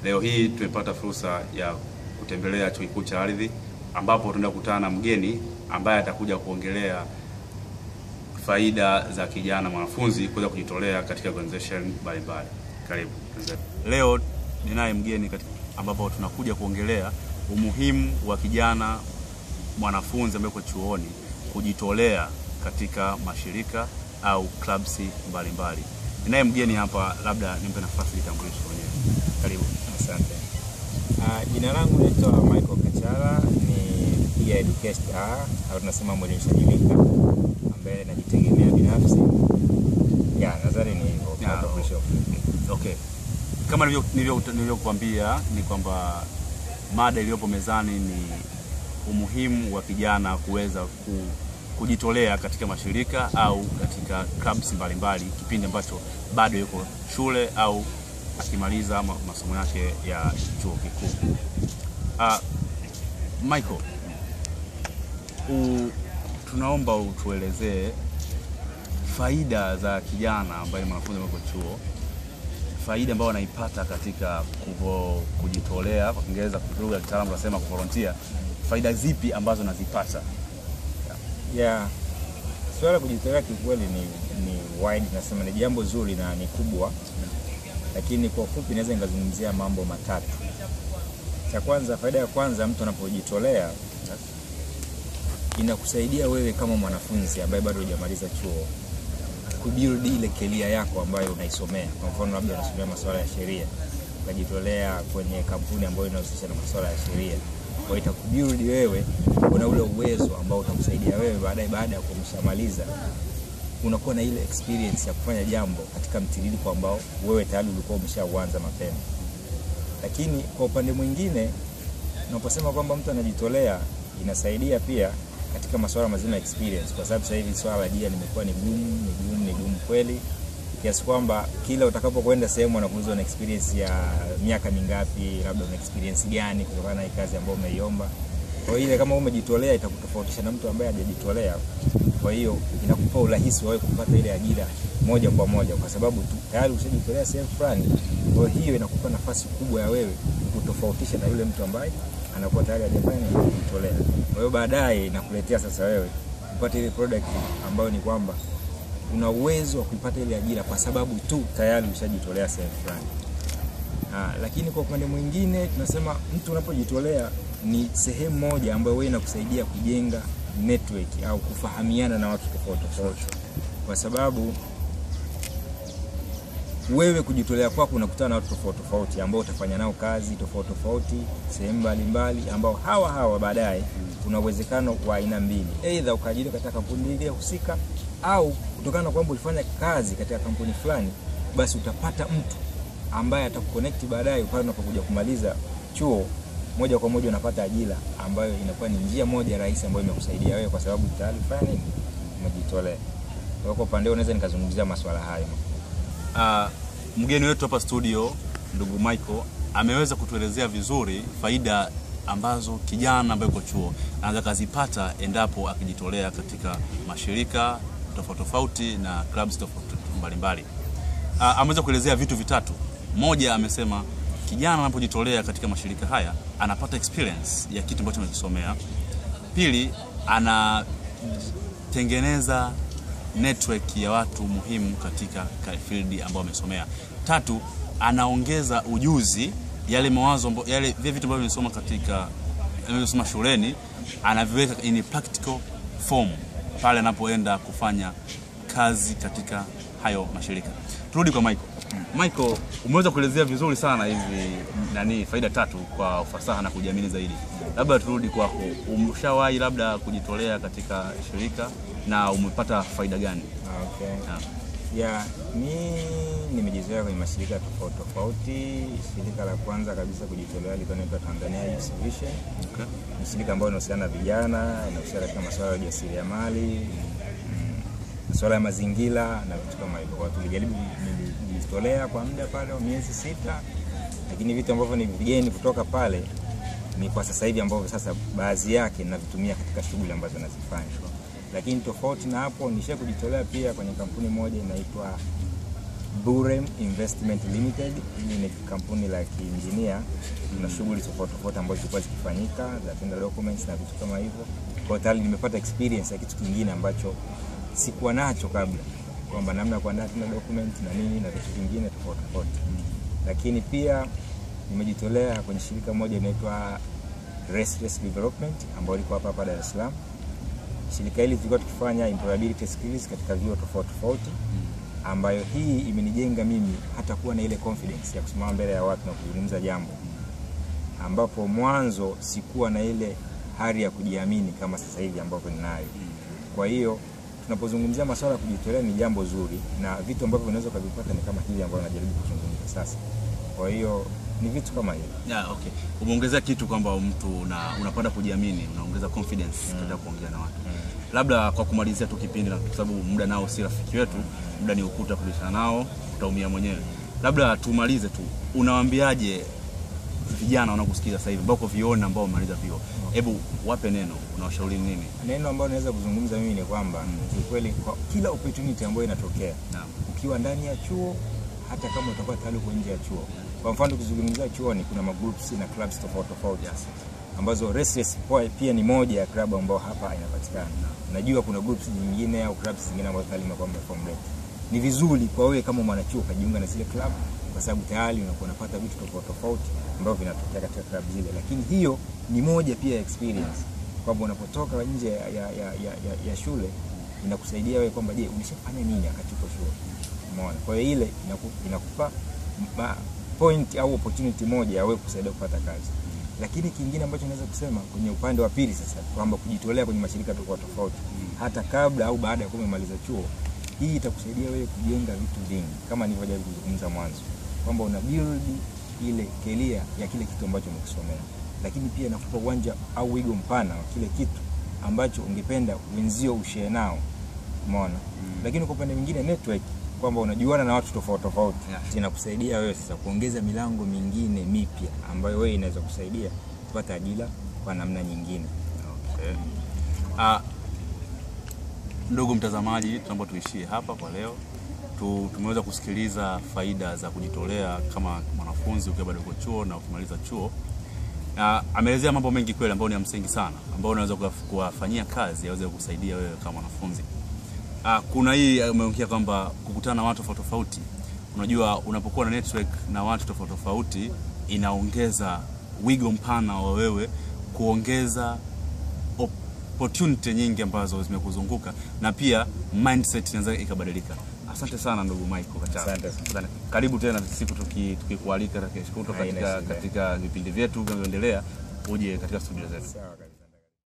Leo hii tumepata fursa ya kutembelea Chuo Kikuu cha Ardhi, ambapo tunaenda kukutana na mgeni ambaye atakuja kuongelea faida za kijana mwanafunzi kuweza kujitolea katika organization mbalimbali. Karibu. Leo ninaye mgeni ambapo tunakuja kuongelea umuhimu wa kijana mwanafunzi ambaye yuko chuoni kujitolea katika mashirika au clubs mbalimbali. Ninaye mgeni hapa, labda nimpe nafasi kitambulisho mwenyewe. Karibu. Asante. Jina langu naitwa Michael Kachala, ni peer educator au tunasema mwelimishaji mika ambaye najitegemea binafsi. Nadhani ni hivyo. Okay. Kama nilivyokuambia ni kwamba mada iliyopo mezani ni umuhimu wa kijana kuweza kujitolea katika mashirika au katika clubs mbalimbali kipindi ambacho bado yuko shule au akimaliza masomo yake ya chuo kikuu. Michael, tunaomba utuelezee faida za kijana ambaye mwanafunzi yuko chuo, faida ambayo anaipata katika kujitolea, kwa Kiingereza lugha ya kitaalamu tunasema volunteer. Faida zipi ambazo nazipata? Swala kujitolea kikweli ni wide, nasema ni jambo zuri na ni kubwa. Lakini kwa ufupi naweza ngazungumzia mambo matatu. Cha kwanza, faida ya kwanza, mtu anapojitolea inakusaidia wewe kama mwanafunzi ambaye bado hujamaliza chuo kubuild ile career yako ambayo unaisomea. Kwa mfano labda unasomea masuala ya sheria, ukajitolea kwenye kampuni ambayo inahusisha na masuala ya sheria. Kwa hiyo itakubuild wewe, kuna ule uwezo ambao utakusaidia wewe baada ya kumshamaliza unakuwa na ile experience ya kufanya jambo katika mtiririko ambao wewe tayari ulikuwa umeshaanza mapema. Lakini kwa upande mwingine, unaposema kwamba mtu anajitolea, inasaidia pia katika masuala mazima ya experience, kwa sababu sasa hivi swala la ajira limekuwa ni gumu kweli, kiasi kwamba kila utakapokwenda sehemu wanakuuliza una experience ya miaka mingapi, labda una experience gani kutokana na kazi ambayo umeiomba. Kwa hiyo ile kama umejitolea itakutofautisha na mtu ambaye hajajitolea. Kwa hiyo inakupa urahisi wewe kupata ile ajira moja kwa moja, kwa sababu tayari ushajitolea sehemu fulani. Kwa hiyo inakupa nafasi kubwa ya wewe kutofautisha na yule mtu ambaye anakuwa tayari hajafanya kujitolea. Kwa hiyo baadaye inakuletea sasa wewe kupata ile product ambayo ni kwamba una uwezo wa kupata ile ajira kwa sababu tu tayari ushajitolea sehemu fulani. Lakini kwa upande mwingine tunasema mtu unapojitolea ni sehemu moja ambayo wewe inakusaidia kujenga network au kufahamiana na watu tofauti. Kwa sababu wewe kujitolea kwako unakutana na watu tofauti ambao utafanya nao kazi tofauti sehemu mbalimbali, ambao hawa baadaye kuna uwezekano wa aina mbili. Aidha ukaajiriwa katika kampuni ile husika, au kutokana na kwamba ulifanya kazi katika kampuni fulani, basi utapata mtu ambaye atakuconnect baadaye pale unapokuja kumaliza chuo, moja kwa moja unapata ajira ambayo inakuwa ni njia moja rahisi ambayo imekusaidia wewe kwa sababu tayari fulani umejitolea. Kwa upande unaweza nikazungumzia masuala hayo. Mgeni wetu hapa studio, ndugu Michael, ameweza kutuelezea vizuri faida ambazo kijana ambaye yuko chuo anaweza kuzipata endapo akijitolea katika mashirika tofauti na clubs tofauti mbalimbali. Ameweza kuelezea vitu vitatu. Moja, amesema kijana anapojitolea katika mashirika haya anapata experience ya kitu ambacho anakisomea. Pili, anatengeneza network ya watu muhimu katika field ambayo amesomea. Tatu, anaongeza ujuzi, yale mawazo yale vitu ambavyo amesoma amesoma shuleni anaviweka in practical form pale anapoenda kufanya kazi katika hayo mashirika. Turudi kwa Michael. Michael, umeweza kuelezea vizuri sana hizi faida tatu kwa ufasaha na kujiamini zaidi. Labda turudi kwako. Umeshawahi labda kujitolea katika shirika na umepata faida gani? Nimejitolea kwenye mashirika tofauti. Shirika la kwanza kabisa kujitolea linaitwa Tanzania Youth Vision. Ni shirika ambalo linahusiana na vijana, inahusiana katika masuala ya ujasiriamali, masuala ya mazingira na vitu kama hivyo. Watu tulijaribu kujitolea kwa muda pale wa miezi 6, lakini vitu ambavyo ni vigeni kutoka pale ni kwa sasa hivi ambavyo sasa baadhi yake ninavitumia katika shughuli ambazo nazifanya. Lakini tofauti na hapo nisha kujitolea pia kwenye kampuni moja inaitwa Burem Investment Limited. Hii ni kampuni la kiinjinia, tuna shughuli tofauti ambazo zilikuwa zikifanyika za tender documents na vitu kama hivyo. Kwa tayari nimepata experience ya kitu kingine ambacho sikuwa nacho kabla, kwamba namna ya kuandaa tender document na nini na vitu vingine tofauti. Lakini pia nimejitolea kwenye shirika moja inaitwa Restless Development ambayo liko hapa Dar es Salaam. Shirika hili tulikuwa tukifanya employability skills katika vyuo tofauti, ambayo hii imenijenga mimi hata kuwa na ile confidence ya kusimama mbele ya watu na kuzungumza jambo, ambapo mwanzo sikuwa na ile hali ya kujiamini kama sasa hivi ambapo ninayo. Kwa hiyo tunapozungumzia masuala ya kujitolea ni jambo zuri, na vitu ambavyo unaweza kuvipata ni kama hivi ambavyo najaribu kuzungumza sasa. Kwa hiyo ni vitu kama hivi. Okay. Umeongezea kitu kwamba mtu unapenda kujiamini, unaongeza confidence katika kuongea na watu. Labda kwa kumalizia tu kipindi, kwa sababu muda nao si rafiki wetu, muda ni ukuta kubishana nao, utaumia mwenyewe. Labda tumalize tu. Unawaambiaje vijana wanakusikiza sasa hivi ambao viona ambao wamaliza vyuo? Hebu wape neno, unawashauri nini? Neno ambalo naweza kuzungumza mimi ni kwamba kweli kwa kila opportunity ambayo inatokea, ukiwa ndani ya chuo, hata kama utakuwa tayari uko nje ya chuo. Kwa mfano tukizungumzia chuoni kuna magroups na clubs tofauti ambazo Restless pia ni moja ya club ambao hapa inapatikana. Najua kuna groups nyingine au clubs zingine ambazo tayari zimekuwa formed. Ni vizuri kwa wewe kama mwanachuo kujiunga na zile club, kwa sababu tayari unakuwa unapata vitu tofauti ambavyo vinatokea katika club zile. Lakini hiyo ni moja pia ya experience, kwamba unapotoka nje ya shule inakusaidia wewe kwamba je, ulishafanya nini wakati uko shule. Umeona? Kwa hiyo ile inakupa point au opportunity moja ya wewe kusaidia kupata kazi. Lakini kingine ambacho naweza kusema kwenye upande wa pili sasa, kwamba kujitolea kwenye mashirika tofauti hata kabla au baada ya kumaliza chuo, hii itakusaidia wewe kujenga vitu vingi, kama nilivyojaribu kuzungumza mwanzo, kwamba una build ile career ya kile kitu ambacho umekisomea. Lakini pia inakupa uwanja au wigo mpana wa kile kitu ambacho ungependa wenzio ushare nao. Umeona? Lakini kwa upande mwingine network, kwamba unajuana na watu tofauti zinakusaidia wewe sasa kuongeza milango mingine mipya ambayo wewe inaweza kusaidia kupata ajira kwa namna nyingine. Okay. Ndugu mtazamaji, tunaomba tuishie hapa kwa leo. Tumeweza kusikiliza faida za kujitolea kama mwanafunzi ukiwa bado uko chuo na ukimaliza chuo. Ameelezea mambo mengi kweli ambayo ni ya msingi sana, ambayo unaweza kuwafanyia kazi yaweze kukusaidia wewe kama mwanafunzi. Kuna hii umeongea kwamba kukutana na watu tofauti. Unajua unapokuwa na network na watu tofauti inaongeza wigo mpana wa wewe kuongeza opportunity nyingi ambazo zimekuzunguka, na pia mindset inaweza ikabadilika. Asante sana ndugu Michael Kachala. Asante. Karibu tena siku tukikualika katika vipindi vyetu vinavyoendelea uje katika studio zetu. Sawa.